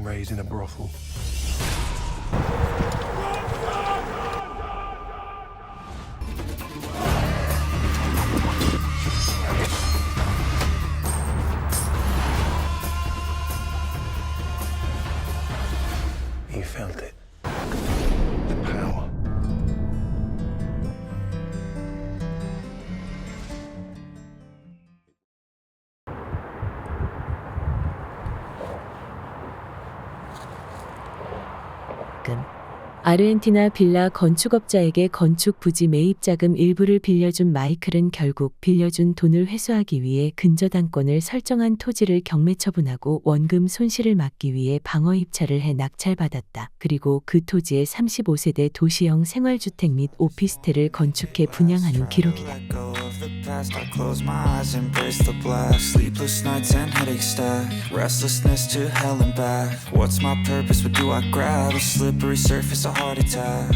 raised in a brothel. You felt it. The power. 아르헨티나 빌라 건축업자에게 건축 부지 매입 자금 일부를 빌려준 마이클은 결국 빌려준 돈을 회수하기 위해 근저당권을 설정한 토지를 경매 처분하고 원금 손실을 막기 위해 방어 입찰을 해 낙찰받았다. 그리고 그 토지에 35세대 도시형 생활주택 및 오피스텔을 건축해 분양하는 기록이다. I close my eyes, embrace the black. Sleepless nights and headaches stack. Restlessness to hell and back. What's my purpose? What do I grab? A slippery surface, a heart attack.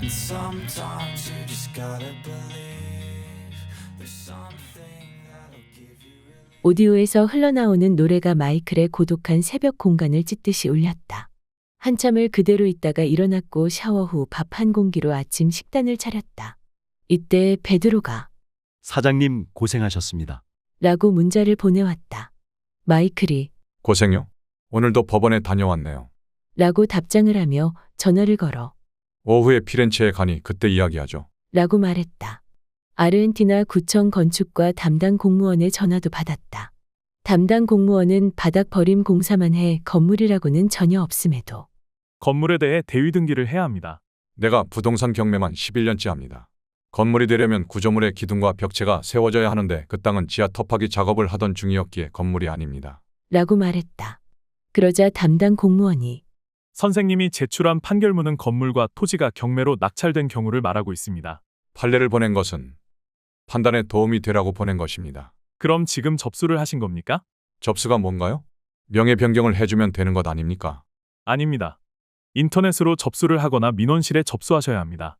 And sometimes you just gotta believe there's something that'll give you relief. 오디오에서 흘러나오는 노래가 마이클의 고독한 새벽 공간을 찢듯이 울렸다. 한참을 그대로 있다가 일어났고 샤워 후 밥 한 공기로 아침 식단을 차렸다. 이때 베드로가 사장님 고생하셨습니다. 라고 문자를 보내왔다. 마이클이 고생요? 오늘도 법원에 다녀왔네요. 라고 답장을 하며 전화를 걸어 오후에 피렌체에 가니 그때 이야기하죠. 라고 말했다. 아르헨티나 구청 건축과 담당 공무원의 전화도 받았다. 담당 공무원은 바닥 버림 공사만 해 건물이라고는 전혀 없음에도 건물에 대해 대위 등기를 해야 합니다. 내가 부동산 경매만 11년째 합니다. 건물이 되려면 구조물의 기둥과 벽체가 세워져야 하는데 그 땅은 지하 터파기 작업을 하던 중이었기에 건물이 아닙니다. 라고 말했다. 그러자 담당 공무원이 선생님이 제출한 판결문은 건물과 토지가 경매로 낙찰된 경우를 말하고 있습니다. 판례를 보낸 것은 판단에 도움이 되라고 보낸 것입니다. 그럼 지금 접수를 하신 겁니까? 접수가 뭔가요? 명예 변경을 해주면 되는 것 아닙니까? 아닙니다. 인터넷으로 접수를 하거나 민원실에 접수하셔야 합니다.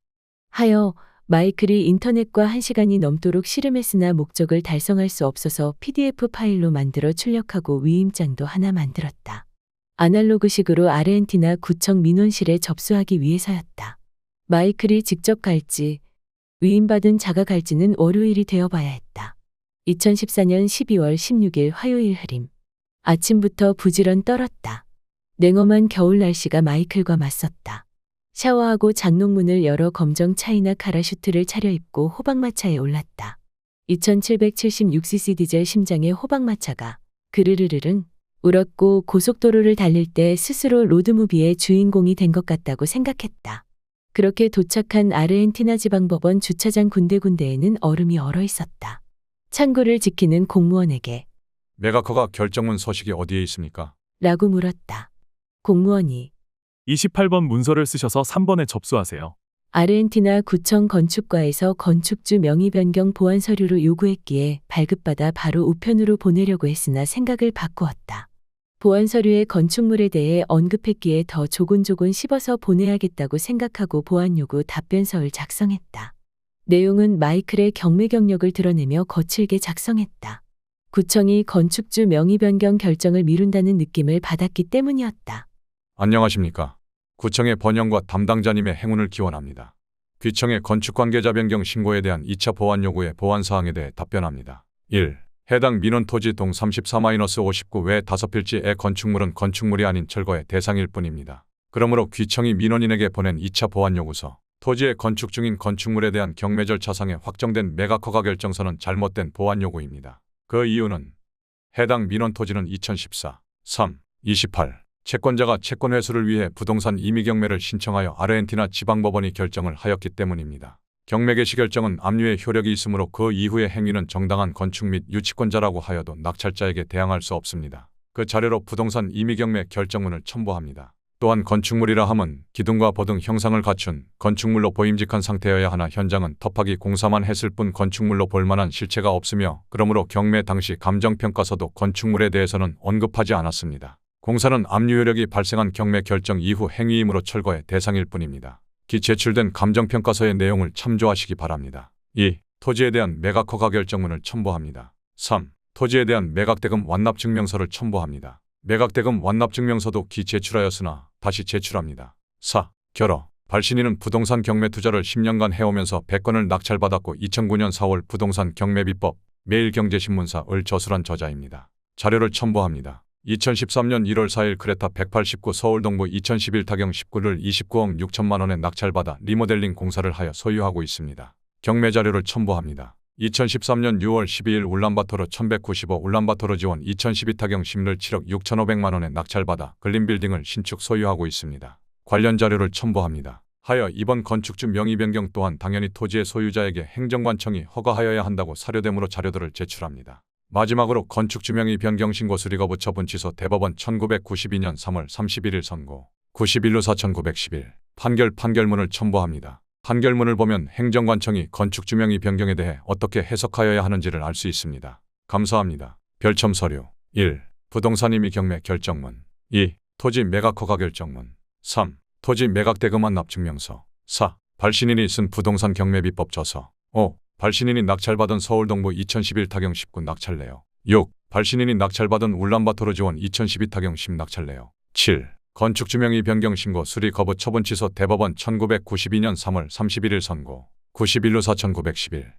하여 마이클이 인터넷과 1시간이 넘도록 씨름했으나 목적을 달성할 수 없어서 PDF 파일로 만들어 출력하고 위임장도 하나 만들었다. 아날로그식으로 아르헨티나 구청 민원실에 접수하기 위해서였다. 마이클이 직접 갈지 위임받은 자가 갈지는 월요일이 되어봐야 했다. 2014년 12월 16일 화요일 흐림. 아침부터 부지런 떨었다. 냉엄한 겨울 날씨가 마이클과 맞섰다. 샤워하고 장롱문을 열어 검정 차이나 카라슈트를 차려입고 호박마차에 올랐다. 2776cc 디젤 심장의 호박마차가 그르르르릉 울었고 고속도로를 달릴 때 스스로 로드무비의 주인공이 된 것 같다고 생각했다. 그렇게 도착한 아르헨티나 지방법원 주차장 군데군데에는 얼음이 얼어 있었다. 창구를 지키는 공무원에게 메가커가 결정문 서식이 어디에 있습니까? 라고 물었다. 공무원이 28번 문서를 쓰셔서 3번에 접수하세요. 아르헨티나 구청 건축과에서 건축주 명의 변경 보완 서류로 요구했기에 발급받아 바로 우편으로 보내려고 했으나 생각을 바꾸었다. 보완 서류에 건축물에 대해 언급했기에 더 조곤조곤 씹어서 보내야겠다고 생각하고 보완 요구 답변서를 작성했다. 내용은 마이클의 경매 경력을 드러내며 거칠게 작성했다. 구청이 건축주 명의 변경 결정을 미룬다는 느낌을 받았기 때문이었다. 안녕하십니까. 구청의 번영과 담당자님의 행운을 기원합니다. 귀청의 건축 관계자 변경 신고에 대한 2차 보완 요구의 보완 사항에 대해 답변합니다. 1. 해당 민원 토지 동 34-59 외 5필지의 건축물은 건축물이 아닌 철거의 대상일 뿐입니다. 그러므로 귀청이 민원인에게 보낸 2차 보완 요구서, 토지의 건축 중인 건축물에 대한 경매 절차상에 확정된 매각허가 결정서는 잘못된 보완 요구입니다. 그 이유는 해당 민원 토지는 2014, 3, 28 채권자가 채권 회수를 위해 부동산 임의 경매를 신청하여 아르헨티나 지방법원이 결정을 하였기 때문입니다. 경매 개시 결정은 압류의 효력이 있으므로 그 이후의 행위는 정당한 건축 및 유치권자라고 하여도 낙찰자에게 대항할 수 없습니다. 그 자료로 부동산 임의 경매 결정문을 첨부합니다. 또한 건축물이라 함은 기둥과 보등 형상을 갖춘 건축물로 보임직한 상태여야 하나 현장은 터파기 공사만 했을 뿐 건축물로 볼만한 실체가 없으며 그러므로 경매 당시 감정평가서도 건축물에 대해서는 언급하지 않았습니다. 공사는 압류 효력이 발생한 경매 결정 이후 행위이므로 철거의 대상일 뿐입니다. 기 제출된 감정평가서의 내용을 참조하시기 바랍니다. 2. 토지에 대한 매각허가 결정문을 첨부합니다. 3. 토지에 대한 매각대금 완납 증명서를 첨부합니다. 매각대금 완납증명서도 기제출하였으나 다시 제출합니다. 4. 결어. 발신인은 부동산 경매 투자를 10년간 해오면서 100건을 낙찰받았고 2009년 4월 부동산 경매비법 매일경제신문사을 저술한 저자입니다. 자료를 첨부합니다. 2013년 1월 4일 크레타 189 서울동부 2011 타경 19를 29억 6천만 원에 낙찰받아 리모델링 공사를 하여 소유하고 있습니다. 경매 자료를 첨부합니다. 2013년 6월 12일 울란바토르 1195 울란바토르 지원 2012 타경 10를 7억 6,500만 원에 낙찰받아 글린빌딩을 신축 소유하고 있습니다. 관련 자료를 첨부합니다. 하여 이번 건축주 명의 변경 또한 당연히 토지의 소유자에게 행정관청이 허가하여야 한다고 사료대무로 자료들을 제출합니다. 마지막으로 건축주 명의 변경 신고 수리거부 처분 취소 대법원 1992년 3월 31일 선고 91루 4911 판결문을 첨부합니다. 판결문을 보면 행정관청이 건축주 명의 변경에 대해 어떻게 해석하여야 하는지를 알 수 있습니다. 감사합니다. 별첨 서류 1. 부동산 임의 경매 결정문 2. 토지 매각 허가 결정문 3. 토지 매각 대금 완납 증명서 4. 발신인이 쓴 부동산 경매비법 저서 5. 발신인이 낙찰받은 서울동부 2011 타경 19 낙찰내역 6. 발신인이 낙찰받은 울란바토르 지원 2012 타경 10 낙찰내역 7. 건축주명의 변경 신고 수리 거부 처분 취소 대법원 1992년 3월 31일 선고 91루 4911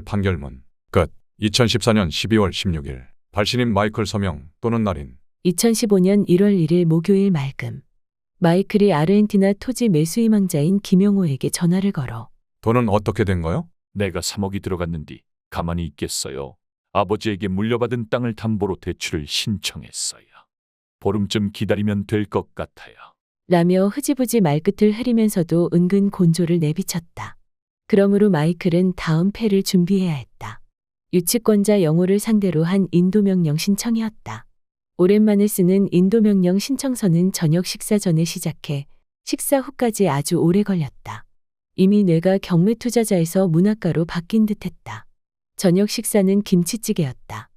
판결문 끝. 2014년 12월 16일 발신인 마이클 서명 또는 날인 2015년 1월 1일 목요일 말금. 마이클이 아르헨티나 토지 매수 희망자인 김용호에게 전화를 걸어 돈은 어떻게 된 거요? 내가 3억이 들어갔는디 가만히 있겠어요. 아버지에게 물려받은 땅을 담보로 대출을 신청했어요. 보름쯤 기다리면 될 것 같아요. 라며 흐지부지 말끝을 흐리면서도 은근 곤조를 내비쳤다. 그러므로 마이클은 다음 패를 준비해야 했다. 유치권자 영호를 상대로 한 인도명령 신청이었다. 오랜만에 쓰는 인도명령 신청서는 저녁 식사 전에 시작해 식사 후까지 아주 오래 걸렸다. 이미 뇌가 경매 투자자에서 문학가로 바뀐 듯했다. 저녁 식사는 김치찌개였다.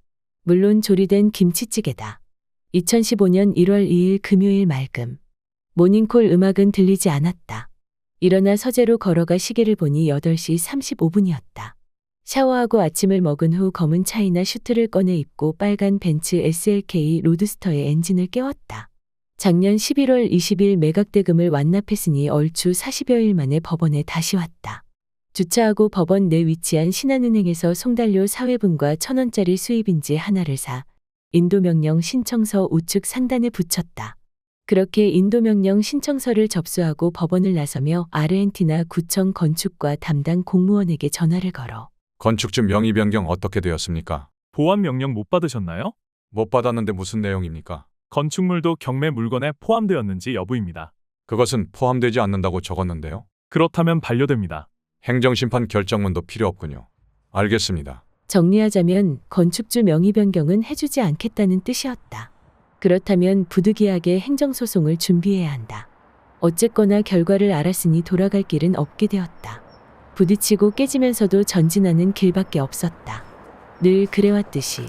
물론 조리된 김치찌개다. 2015년 1월 2일 금요일 말금. 모닝콜 음악은 들리지 않았다. 일어나 서재로 걸어가 시계를 보니 8시 35분이었다. 샤워하고 아침을 먹은 후 검은 차이나 슈트를 꺼내 입고 빨간 벤츠 SLK 로드스터의 엔진을 깨웠다. 작년 11월 20일 매각대금을 완납했으니 얼추 40여일 만에 법원에 다시 왔다. 주차하고 법원 내 위치한 신한은행에서 송달료 사회분과 1,000원짜리 수입인지 하나를 사 인도명령 신청서 우측 상단에 붙였다. 그렇게 인도명령 신청서를 접수하고 법원을 나서며 아르헨티나 구청 건축과 담당 공무원에게 전화를 걸어 건축주 명의 변경 어떻게 되었습니까? 보완 명령 못 받으셨나요? 못 받았는데 무슨 내용입니까? 건축물도 경매 물건에 포함되었는지 여부입니다. 그것은 포함되지 않는다고 적었는데요. 그렇다면 반려됩니다. 행정심판 결정문도 필요 없군요. 알겠습니다. 정리하자면 건축주 명의 변경은 해주지 않겠다는 뜻이었다. 그렇다면 부득이하게 행정소송을 준비해야 한다. 어쨌거나 결과를 알았으니 돌아갈 길은 없게 되었다. 부딪히고 깨지면서도 전진하는 길밖에 없었다. 늘 그래왔듯이